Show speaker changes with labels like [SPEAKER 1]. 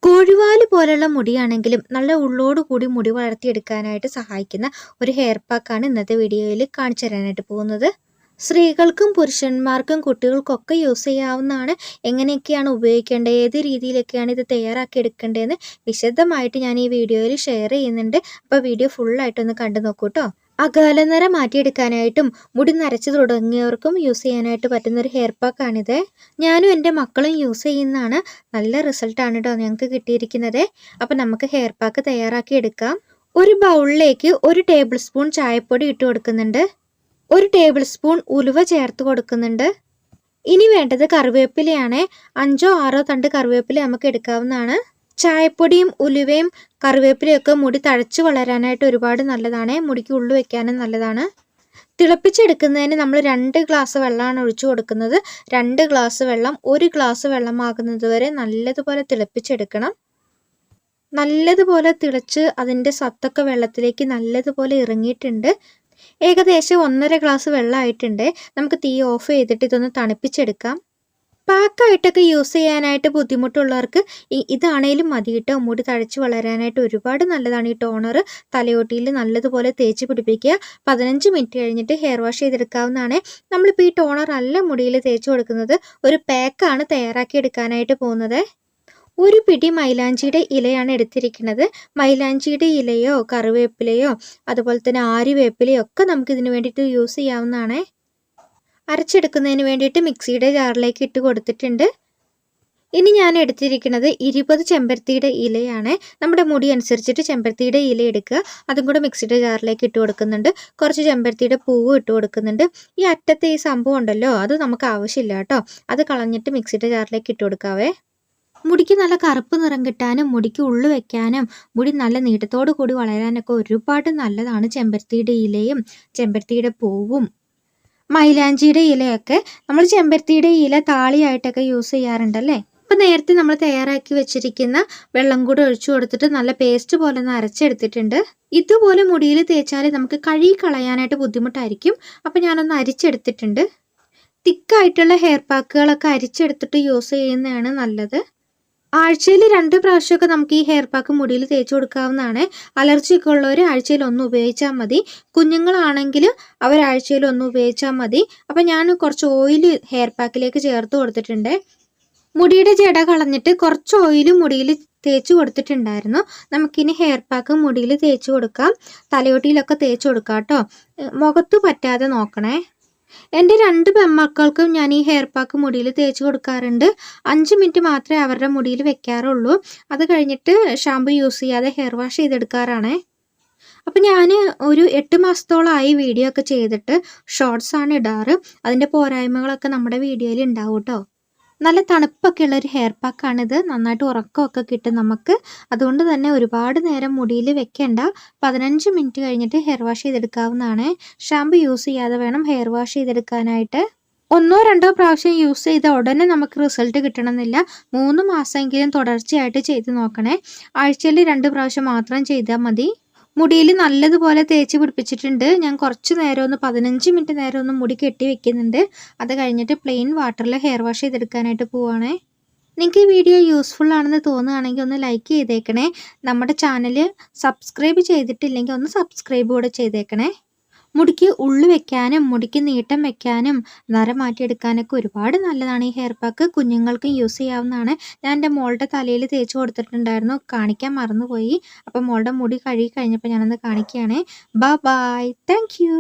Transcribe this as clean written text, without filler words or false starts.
[SPEAKER 1] കോഴിവാല് പോലുള്ള മുടിയാണെങ്കിലും നല്ല ഉള്ളോട് കൂടി മുടി വളർത്തിയെടുക്കാനായിട്ട് സഹായിക്കുന്ന ഒരു ഹെയർ പാക്കാണ് ഇന്നത്തെ വീഡിയോയിൽ കാണിച്ചു തരാനായിട്ട് പോകുന്നത്. സ്ത്രീകൾക്കും പുരുഷന്മാർക്കും കുട്ടികൾക്കൊക്കെ യൂസ് ചെയ്യാവുന്നതാണ്. എങ്ങനെയൊക്കെയാണ് ഉപയോഗിക്കേണ്ടത്, ഏത് രീതിയിലൊക്കെയാണ് ഇത് തയ്യാറാക്കി എടുക്കേണ്ടതെന്ന് വിശദമായിട്ട് ഞാൻ ഈ വീഡിയോയിൽ ഷെയർ ചെയ്യുന്നുണ്ട്. അപ്പോൾ വീഡിയോ ഫുള്ളായിട്ടൊന്ന് കണ്ടു നോക്കൂ കേട്ടോ. അകാലനര മാറ്റിയെടുക്കാനായിട്ടും മുടി നരച്ചു തുടങ്ങിയവർക്കും യൂസ് ചെയ്യാനായിട്ട് പറ്റുന്ന ഒരു ഹെയർ പാക്കാണിത്. ഞാനും എൻ്റെ മക്കളും യൂസ് ചെയ്യുന്നതാണ്. നല്ല റിസൾട്ടാണ് കേട്ടോ ഞങ്ങൾക്ക് കിട്ടിയിരിക്കുന്നത്. അപ്പം നമുക്ക് ഹെയർ പാക്ക് തയ്യാറാക്കി എടുക്കാം. ഒരു ബൗളിലേക്ക് 1 ടേബിൾ സ്പൂൺ ചായപ്പൊടി ഇട്ട് കൊടുക്കുന്നുണ്ട്. 1 ടേബിൾ സ്പൂൺ ഉലുവ ചേർത്ത് കൊടുക്കുന്നുണ്ട്. ഇനി വേണ്ടത് കറിവേപ്പിലയാണ്. 5ഓ 6ഓ തണ്ട് കറിവേപ്പില നമുക്ക് എടുക്കാവുന്നതാണ്. ചായപ്പൊടിയും ഉലുവയും കറിവേപ്പിലയൊക്കെ മുടി തഴച്ചു വളരാനായിട്ട് ഒരുപാട് നല്ലതാണ്. മുടിക്ക് ഉള്ളു വെക്കാനും നല്ലതാണ്. തിളപ്പിച്ചെടുക്കുന്നതിന് നമ്മൾ 2 ഗ്ലാസ് വെള്ളമാണ് ഒഴിച്ചു കൊടുക്കുന്നത്. 2 ഗ്ലാസ് വെള്ളം 1 ഗ്ലാസ് വെള്ളമാകുന്നത് വരെ നല്ലതുപോലെ തിളപ്പിച്ചെടുക്കണം. നല്ലതുപോലെ തിളച്ച് അതിൻ്റെ സത്തൊക്കെ വെള്ളത്തിലേക്ക് നല്ലതുപോലെ ഇറങ്ങിയിട്ടുണ്ട്. ഏകദേശം 1.5 ഗ്ലാസ് വെള്ളമായിട്ടുണ്ട്. നമുക്ക് തീ ഓഫ് ചെയ്തിട്ട് ഇതൊന്ന് തണുപ്പിച്ചെടുക്കാം. പാക്കായിട്ടൊക്കെ യൂസ് ചെയ്യാനായിട്ട് ബുദ്ധിമുട്ടുള്ളവർക്ക് ഇതാണേലും മതി കേട്ടോ. മുടി തഴച്ച് വളരാനായിട്ട് ഒരുപാട് നല്ലതാണ്. ഈ ടോണർ തലയോട്ടിയിൽ നല്ലതുപോലെ തേച്ച് പിടിപ്പിക്കുക. 15 മിനിറ്റ് കഴിഞ്ഞിട്ട് ഹെയർ വാഷ് ചെയ്തെടുക്കാവുന്നതാണ്. നമ്മളിപ്പോൾ ഈ ടോണർ അല്ല മുടിയിൽ തേച്ച് കൊടുക്കുന്നത്, ഒരു പാക്കാണ് തയ്യാറാക്കി എടുക്കാനായിട്ട് പോകുന്നത്. 1 പിടി മൈലാഞ്ചിയുടെ ഇലയാണ് എടുത്തിരിക്കുന്നത്. മൈലാഞ്ചിയുടെ ഇലയോ കറിവേപ്പിലയോ അതുപോലെ തന്നെ ആര്യവേപ്പിലയോ ഒക്കെ നമുക്ക് ഇതിന് വേണ്ടിയിട്ട് യൂസ് ചെയ്യാവുന്നതാണ്. അരച്ചെടുക്കുന്നതിന് വേണ്ടിയിട്ട് മിക്സിയുടെ ജാറിലേക്ക് ഇട്ട് കൊടുത്തിട്ടുണ്ട്. ഇനി ഞാൻ എടുത്തിരിക്കുന്നത് 20 ചെമ്പരത്തിയുടെ ഇലയാണ്. നമ്മുടെ മുടി അനുസരിച്ചിട്ട് ചെമ്പരത്തിയുടെ ഇല എടുക്കുക. അതും കൂടെ മിക്സിയുടെ ജാറിലേക്ക് ഇട്ട് കൊടുക്കുന്നുണ്ട്. കുറച്ച് ചെമ്പരത്തിയുടെ പൂവ് ഇട്ട് കൊടുക്കുന്നുണ്ട്. ഈ അറ്റത്തെ ഈ സംഭവം ഉണ്ടല്ലോ, അത് നമുക്ക് ആവശ്യമില്ല കേട്ടോ. അത് കളഞ്ഞിട്ട് മിക്സിയുടെ ജാറിലേക്ക് ഇട്ട് കൊടുക്കാവേ. മുടിക്ക് നല്ല കറുപ്പ് നിറം കിട്ടാനും മുടിക്ക് ഉള്ളു വെക്കാനും മുടി നല്ല നീട്ടത്തോടു കൂടി വളരാനൊക്കെ ഒരുപാട് നല്ലതാണ് ചെമ്പരത്തിയുടെ ഇലയും ചെമ്പരത്തിയുടെ പൂവും മൈലാഞ്ചിയുടെ ഇലയൊക്കെ. നമ്മൾ ചെമ്പരത്തിയുടെ ഇല താളിയായിട്ടൊക്കെ യൂസ് ചെയ്യാറുണ്ടല്ലേ. അപ്പം നേരത്തെ നമ്മൾ തയ്യാറാക്കി വെച്ചിരിക്കുന്ന വെള്ളം കൂടെ ഒഴിച്ചു കൊടുത്തിട്ട് നല്ല പേസ്റ്റ് പോലെ ഒന്ന് അരച്ചെടുത്തിട്ടുണ്ട്. ഇതുപോലെ മുടിയിൽ തേച്ചാൽ നമുക്ക് കഴുകി കളയാനായിട്ട് ബുദ്ധിമുട്ടായിരിക്കും. അപ്പം ഞാനൊന്ന് അരിച്ചെടുത്തിട്ടുണ്ട്. തിക്കായിട്ടുള്ള ഹെയർ പാക്കുകളൊക്കെ അരിച്ചെടുത്തിട്ട് യൂസ് ചെയ്യുന്നതാണ് നല്ലത്. ആഴ്ചയിൽ 2 പ്രാവശ്യമൊക്കെ നമുക്ക് ഈ ഹെയർ പാക്ക് മുടിയിൽ തേച്ച് കൊടുക്കാവുന്നതാണ്. അലർജിയൊക്കെ ഉള്ളവർ ആഴ്ചയിൽ 1 ഉപയോഗിച്ചാൽ മതി. കുഞ്ഞുങ്ങളാണെങ്കിൽ അവർ ആഴ്ചയിൽ 1 ഉപയോഗിച്ചാൽ മതി. അപ്പം ഞാൻ കുറച്ച് ഓയിൽ ഹെയർ പാക്കിലേക്ക് ചേർത്ത് കൊടുത്തിട്ടുണ്ട്. മുടിയുടെ ജട കളഞ്ഞിട്ട് കുറച്ച് ഓയിൽ മുടിയിൽ തേച്ച് കൊടുത്തിട്ടുണ്ടായിരുന്നു. നമുക്കിനി ഹെയർ പാക്ക് മുടിയിൽ തേച്ച് കൊടുക്കാം. തലയോട്ടിയിലൊക്കെ തേച്ച് കൊടുക്കാം കേട്ടോ. മുഖത്ത് പറ്റാതെ നോക്കണേ. എൻ്റെ 2 പെൺമക്കൾക്കും ഞാൻ ഈ ഹെയർ പാക്ക് മുടിയിൽ തേച്ച് കൊടുക്കാറുണ്ട്. 5 മിനിറ്റ് മാത്രമേ അവരുടെ മുടിയിൽ വെക്കാറുള്ളൂ. അത് കഴിഞ്ഞിട്ട് ഷാമ്പു യൂസ് ചെയ്യാതെ ഹെയർ വാഷ് ചെയ്തെടുക്കാറാണ്. അപ്പം ഞാൻ ഒരു 8 മാസത്തോളമായി വീഡിയോ ഒക്കെ ചെയ്തിട്ട് ഷോർട്സാണ് ഇടാറ്. അതിൻ്റെ പോരായ്മകളൊക്കെ നമ്മുടെ വീഡിയോയിൽ ഉണ്ടാവും കേട്ടോ. നല്ല തണുപ്പൊക്കെ ഉള്ള ഒരു ഹെയർ പാക്കാണിത്. നന്നായിട്ട് ഉറക്കമൊക്കെ കിട്ടും നമുക്ക്. അതുകൊണ്ട് തന്നെ ഒരുപാട് നേരം മുടിയിൽ വെക്കേണ്ട. 15 മിനിറ്റ് കഴിഞ്ഞിട്ട് ഹെയർ വാഷ് ചെയ്തെടുക്കാവുന്നതാണ്. ഷാമ്പു യൂസ് ചെയ്യാതെ വേണം ഹെയർ വാഷ് ചെയ്തെടുക്കാനായിട്ട്. 1ഓ 2ഓ പ്രാവശ്യം യൂസ് ചെയ്ത ഉടനെ നമുക്ക് റിസൾട്ട് കിട്ടണമെന്നില്ല. 3 മാസമെങ്കിലും തുടർച്ചയായിട്ട് ചെയ്ത് നോക്കണേ. ആഴ്ചയിൽ 2 പ്രാവശ്യം മാത്രം ചെയ്താൽ മതി. മുടിയിൽ നല്ലതുപോലെ തേച്ച് പിടിപ്പിച്ചിട്ടുണ്ട്. ഞാൻ കുറച്ച് നേരം ഒന്ന് 15 മിനിറ്റ് നേരം ഒന്ന് മുടി കെട്ടി വെക്കുന്നുണ്ട്. അത് കഴിഞ്ഞിട്ട് പ്ലെയിൻ വാട്ടറിൽ ഹെയർ വാഷ് ചെയ്തെടുക്കാനായിട്ട് പോവുകയാണേ. നിങ്ങൾക്ക് ഈ വീഡിയോ യൂസ്ഫുൾ ആണെന്ന് തോന്നുകയാണെങ്കിൽ ഒന്ന് ലൈക്ക് ചെയ്തേക്കണേ. നമ്മുടെ ചാനൽ സബ്സ്ക്രൈബ് ചെയ്തിട്ടില്ലെങ്കിൽ ഒന്ന് സബ്സ്ക്രൈബ് കൂടെ ചെയ്തേക്കണേ. മുടിക്ക് ഉള്ളു വെക്കാനും മുടിക്ക് നീട്ടം വെക്കാനും നരം മാറ്റിയെടുക്കാനൊക്കെ ഒരുപാട് നല്ലതാണ് ഈ ഹെയർ പാക്ക്. കുഞ്ഞുങ്ങൾക്കും യൂസ് ചെയ്യാവുന്നതാണ്. ഞാൻ എൻ്റെ മോളുടെ തലയിൽ തേച്ച് കൊടുത്തിട്ടുണ്ടായിരുന്നു, കാണിക്കാൻ മറന്നുപോയി. അപ്പം മോളുടെ മുടി കഴുകി കഴിഞ്ഞപ്പോൾ ഞാനൊന്ന് കാണിക്കുകയാണേ. Bye bye, thank U.